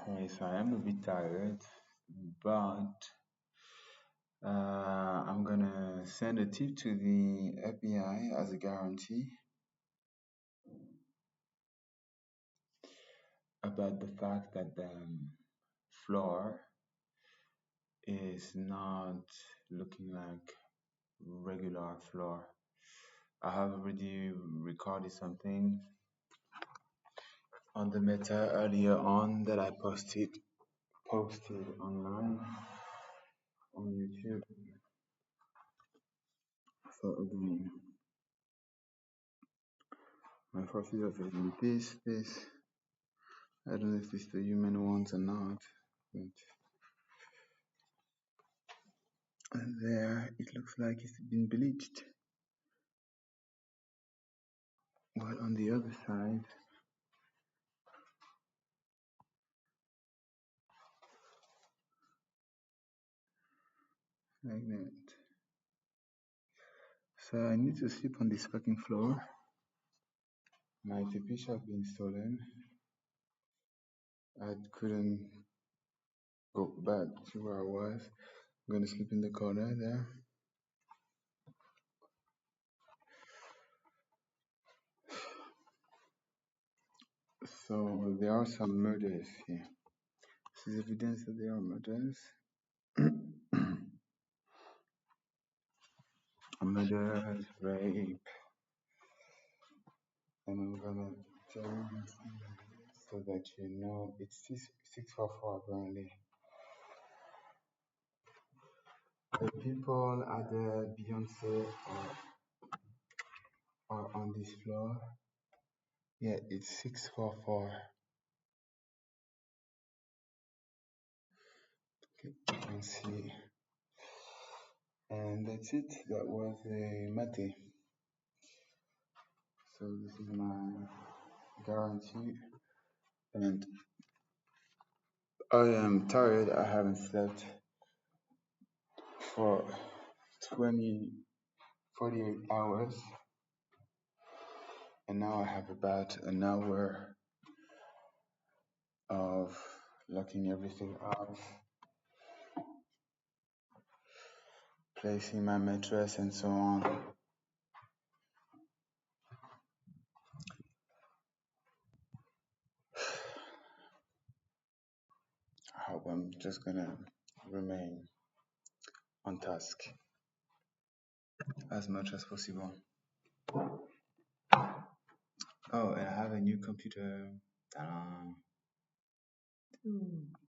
Hey, so I am a bit tired, but I'm gonna send a tip to the FBI as a guarantee about the fact that the floor is not looking like regular floor. I have already recorded something on the meta earlier on that I posted online on YouTube. So again, my forces are doing this. I don't know if it's the human ones or not, but there it looks like it's been bleached. While on the other side, like that. So I need to sleep on this fucking floor. My tepish have been stolen. I couldn't go back to where I was. I'm gonna sleep in the corner there. So there are some murders here. This is evidence that there are murders. Murders, rape, and I'm gonna tell you so that you know it's 644 apparently. The people at the Beyonce are on this floor. Yeah, it's 644. Okay, you can see. And that's it. That was a mate. So this is my guarantee. And I am tired. I haven't slept for 48 hours. And now I have about an hour of locking everything up, placing my mattress and so on. I hope I'm just gonna remain on task as much as possible. Oh, and I have a new computer. Ta-da.